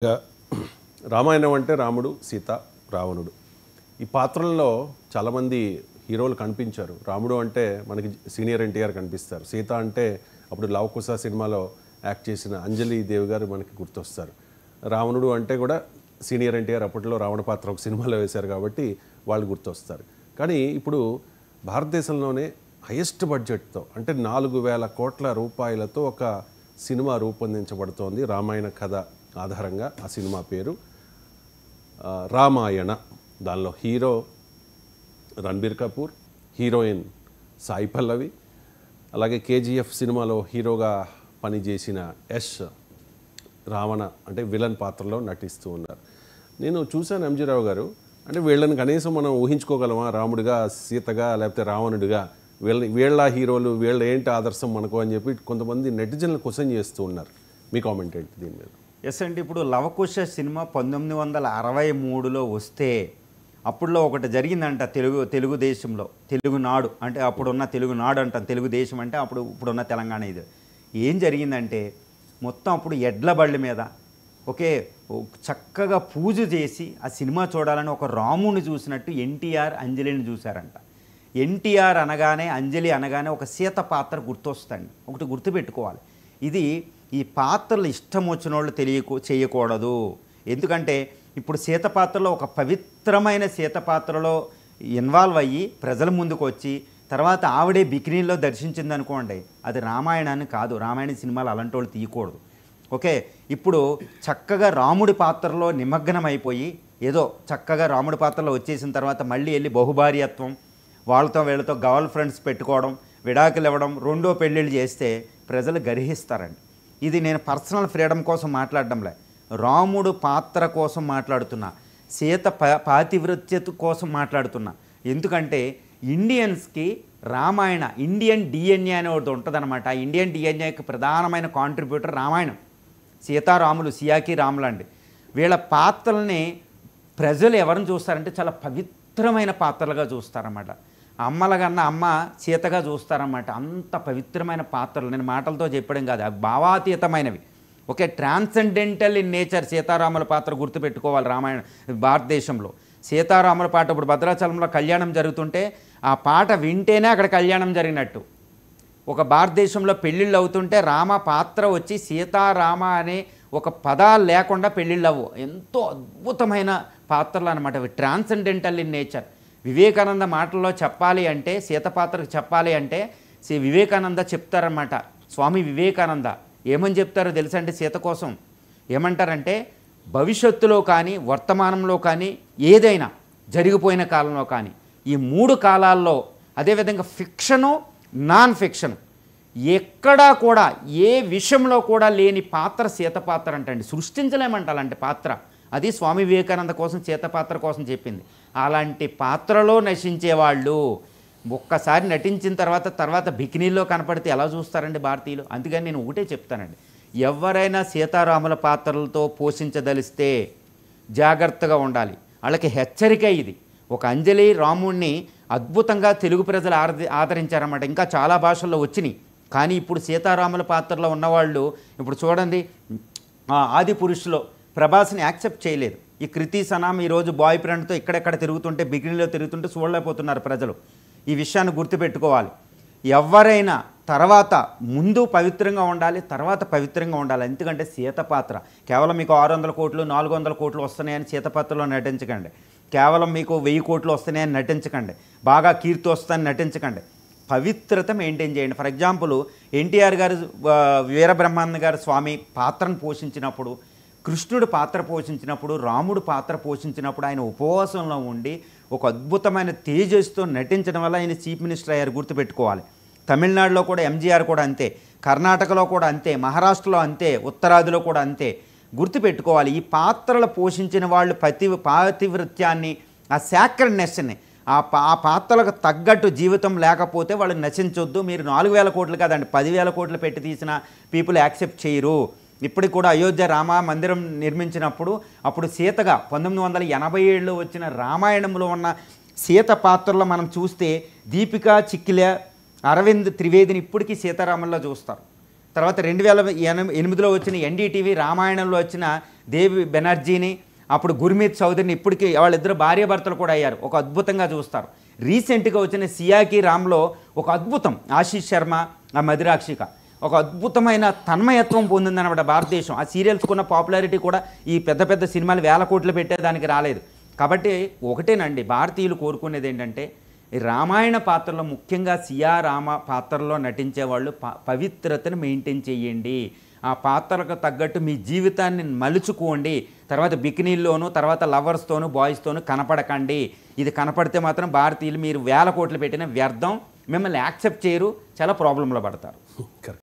ఇక రామాయణం అంటే రాముడు సీత రావణుడు ఈ పాత్రల్లో చాలామంది హీరోలు కనిపించారు. రాముడు అంటే మనకి సీనియర్ ఎన్టీఆర్ కనిపిస్తారు. సీత అంటే అప్పుడు లవకుశ సినిమాలో యాక్ట్ చేసిన అంజలి దేవి గారు మనకి గుర్తొస్తారు. రావణుడు అంటే కూడా సీనియర్ ఎన్టీఆర్ అప్పట్లో రావణ పాత్ర ఒక సినిమాలో వేశారు కాబట్టి వాళ్ళు గుర్తొస్తారు. కానీ ఇప్పుడు భారతదేశంలోనే హైయెస్ట్ బడ్జెట్తో అంటే 4,000 కోట్ల రూపాయలతో ఒక సినిమా రూపొందించబడుతోంది. రామాయణ కథ ఆధారంగా. ఆ సినిమా పేరు రామాయణ. దానిలో హీరో రణబీర్ కపూర్, హీరోయిన్ సాయి పల్లవి, అలాగే కేజీఎఫ్ సినిమాలో హీరోగా పనిచేసిన యష్ రావణ అంటే విలన్ పాత్రలో నటిస్తూ ఉన్నారు. నేను చూశాను ఎంజీరావు గారు, అంటే వీళ్ళని కనీసం మనం ఊహించుకోగలమా రాముడిగా, సీతగా, లేకపోతే రావణుడిగా? వీళ్ళ హీరోలు, వీళ్ళ ఏంటి ఆదర్శం మనకు అని చెప్పి కొంతమంది నెటిజన్లు క్వశ్చన్ చేస్తూ ఉన్నారు. మీ కామెంట్ ఏంటి దీని మీద? ఎస్ అండి, ఇప్పుడు లవకుశ సినిమా 1963లో వస్తే అప్పుడులో ఒకటి జరిగిందంట తెలుగుదేశంలో. తెలుగునాడు అంటే అప్పుడున్న తెలుగునాడు అంటాం, తెలుగుదేశం అంటే ఇప్పుడున్న తెలంగాణ. ఇది ఏం జరిగిందంటే మొత్తం అప్పుడు ఎడ్ల బళ్ళ మీద చక్కగా పూజ చేసి ఆ సినిమా చూడాలని ఒక రాముని చూసినట్టు ఎన్టీఆర్ అంజలిని చూశారంట. ఎన్టీఆర్ అనగానే, అంజలి అనగానే ఒక సీత పాత్ర గుర్తొస్తుంది. ఒకటి గుర్తుపెట్టుకోవాలి, ఇది ఈ పాత్రలు ఇష్టం వచ్చిన వాళ్ళు చేయకూడదు. ఎందుకంటే ఇప్పుడు సీత పాత్రలో ఒక పవిత్రమైన సీత పాత్రలో ఇన్వాల్వ్ అయ్యి ప్రజల ముందుకు వచ్చి తర్వాత ఆవిడే బికినీలో దర్శించింది అనుకోండి, అది రామాయణాన్ని కాదు. రామాయణ సినిమాలు అలాంటి వాళ్ళు తీయకూడదు. ఇప్పుడు చక్కగా రాముడి పాత్రలో నిమగ్నం అయిపోయి ఏదో చక్కగా రాముడి పాత్రలో వచ్చేసిన తర్వాత మళ్ళీ వెళ్ళి బహుభార్యత్వం, వాళ్ళతో వీళ్ళతో గర్ల్ ఫ్రెండ్స్ పెట్టుకోవడం, విడాకులు ఇవ్వడం, రెండో పెళ్ళిళ్ళు చేస్తే ప్రజలు గర్హిస్తారండి. ఇది నేను పర్సనల్ ఫ్రీడమ్ కోసం మాట్లాడడంలే, రాముడు పాత్ర కోసం మాట్లాడుతున్నా, సీత పాతివ్రత్యత కోసం మాట్లాడుతున్నా. ఎందుకంటే ఇండియన్స్కి రామాయణ, ఇండియన్ డిఎన్ఏ అనే ఒకటి ఉంటుందన్నమాట. ఆ ఇండియన్ డిఎన్ఏకి ప్రధానమైన కాంట్రిబ్యూటర్ రామాయణం. సీతారాములు, సియాకి రాములు అండి. వీళ్ళ పాత్రల్ని ప్రజలు ఎవరిని చూస్తారంటే చాలా పవిత్రమైన పాత్రలుగా చూస్తారన్నమాట. అమ్మలగన్న అమ్మ సీతగా చూస్తారన్నమాట. అంత పవిత్రమైన పాత్రలు, నేను మాటలతో చెప్పడం కాదు, అవి భావాతీతమైనవి. ట్రాన్సెండెంటల్ ఇన్ నేచర్ సీతారాముల పాత్ర గుర్తుపెట్టుకోవాలి. రామాయణ భారతదేశంలో సీతారాముల పాట ఇప్పుడు భద్రాచలంలో కళ్యాణం జరుగుతుంటే ఆ పాట వింటేనే అక్కడ కళ్యాణం జరిగినట్టు. ఒక భారతదేశంలో పెళ్ళిళ్ళు అవుతుంటే రామ పాత్ర వచ్చి సీతారామ అనే ఒక పదాలు లేకుండా పెళ్ళిళ్ళు అవ్వు. ఎంతో అద్భుతమైన పాత్రలు అనమాట అవి, ట్రాన్సెండెంటల్ ఇన్ నేచర్. వివేకానంద మాటల్లో చెప్పాలి అంటే, సీత పాత్రకు చెప్పాలి అంటే వివేకానంద చెప్తారన్నమాట. స్వామి వివేకానంద ఏమని చెప్తారో తెలుసంటే సీత కోసం ఏమంటారంటే, భవిష్యత్తులో కానీ వర్తమానంలో కానీ ఏదైనా జరిగిపోయిన కాలంలో కానీ ఈ 3 కాలాల్లో, అదేవిధంగా ఫిక్షను నాన్ ఫిక్షన్, ఎక్కడా కూడా ఏ విషయంలో కూడా లేని పాత్ర సీత పాత్ర అంటండి. సృష్టించలేమంట అలాంటి పాత్ర. అది స్వామి వివేకానంద కోసం సీత పాత్ర కోసం చెప్పింది. అలాంటి పాత్రలో నశించేవాళ్ళు ఒక్కసారి నటించిన తర్వాత బికినీల్లో కనపడితే ఎలా చూస్తారండి భారతీయులు? అందుకని నేను ఒకటే చెప్తానండి, ఎవరైనా సీతారాముల పాత్రలతో పోషించదలిస్తే జాగ్రత్తగా ఉండాలి. వాళ్ళకి హెచ్చరిక ఇది. ఒక అంజలి రాముణ్ణి అద్భుతంగా తెలుగు ప్రజలు ఆదరించారన్నమాట. ఇంకా చాలా భాషల్లో వచ్చినాయి. కానీ ఇప్పుడు సీతారాముల పాత్రలో ఉన్నవాళ్ళు ఇప్పుడు చూడండి, ఆది పురుషులో ప్రభాస్ని యాక్సెప్ట్ చేయలేదు. ఈ కృతి సనాం ఈరోజు బాయ్ ఫ్రెండ్తో ఇక్కడెక్కడ తిరుగుతుంటే, బిగినీలో తిరుగుతుంటే చూడలేకపోతున్నారు ప్రజలు. ఈ విషయాన్ని గుర్తుపెట్టుకోవాలి. ఎవరైనా తర్వాత ముందు పవిత్రంగా ఉండాలి, తర్వాత పవిత్రంగా ఉండాలి. ఎందుకంటే సీత పాత్ర కేవలం మీకు 600 కోట్లు 400 కోట్లు వస్తున్నాయని సీత పాత్రలో నటించకండి. కేవలం మీకు 1000 కోట్లు వస్తున్నాయని నటించకండి. బాగా కీర్తి వస్తుందని నటించకండి. పవిత్రత మెయింటైన్ చేయండి. ఫర్ ఎగ్జాంపుల్ ఎన్టీఆర్ గారు వీరబ్రహ్మానంద గారు స్వామి పాత్రను పోషించినప్పుడు, కృష్ణుడు పాత్ర పోషించినప్పుడు, రాముడు పాత్ర పోషించినప్పుడు ఆయన ఉపవాసంలో ఉండి ఒక అద్భుతమైన తేజస్తో నటించడం వల్ల ఆయన చీఫ్ మినిస్టర్ అయ్యారు. గుర్తుపెట్టుకోవాలి. తమిళనాడులో కూడా ఎంజీఆర్ కూడా అంతే, కర్ణాటకలో కూడా అంతే, మహారాష్ట్రలో అంతే, ఉత్తరాదిలో కూడా అంతే. గుర్తుపెట్టుకోవాలి, ఈ పాత్రలు పోషించిన వాళ్ళు పాతివృత్యాన్ని, ఆ సాక్రెడ్నెస్ని, ఆ పాత్రలకు తగ్గట్టు జీవితం లేకపోతే వాళ్ళు నశించొద్దు. మీరు 4,000 కోట్లు కాదండి, 10,000 కోట్లు పెట్టి తీసిన పీపుల్ యాక్సెప్ట్ చేయరు. ఇప్పటికి కూడా అయోధ్య రామ మందిరం నిర్మించినప్పుడు అప్పుడు సీతగా 1987లో వచ్చిన రామాయణంలో ఉన్న సీత పాత్రలో మనం చూస్తే దీపికా చిక్కిలే, అరవింద్ త్రివేదిని ఇప్పటికీ సీతారాముల్లో చూస్తారు. తర్వాత 2008లో వచ్చిన ఎన్డీటీవీ రామాయణంలో వచ్చిన దేవి బెనర్జీని, అప్పుడు గుర్మీత్ చౌదరిని, ఇప్పటికీ వాళ్ళిద్దరు భార్యాభర్తలు కూడా అయ్యారు, ఒక అద్భుతంగా చూస్తారు. రీసెంట్గా వచ్చిన సియాకి రామ్లో ఒక అద్భుతం, ఆశీష్ శర్మ, ఆ మదిరాక్షిక, ఒక అద్భుతమైన తన్మయత్వం పొందిందన్నమాట భారతదేశం. ఆ సీరియల్స్కున్న పాపులారిటీ కూడా ఈ పెద్ద పెద్ద సినిమాలు 1000 కోట్లు పెట్టేదానికి రాలేదు. కాబట్టి ఒకటేనండి, భారతీయులు కోరుకునేది ఏంటంటే ఈ రామాయణ పాత్రలో ముఖ్యంగా సియా రామ పాత్రలో నటించే వాళ్ళు పవిత్రతను మెయింటైన్ చేయండి. ఆ పాత్రకు తగ్గట్టు మీ జీవితాన్ని మలుచుకోండి. తర్వాత బికినీల్లోనూ, తర్వాత లవర్స్తోనూ, బాయ్స్తోనూ కనపడకండి. ఇది కనపడితే మాత్రం భారతీయులు మీరు 1000 కోట్లు పెట్టిన వ్యర్థం, మిమ్మల్ని యాక్సెప్ట్ చేయరు, చాలా ప్రాబ్లంలో పడతారు. కరెక్ట్.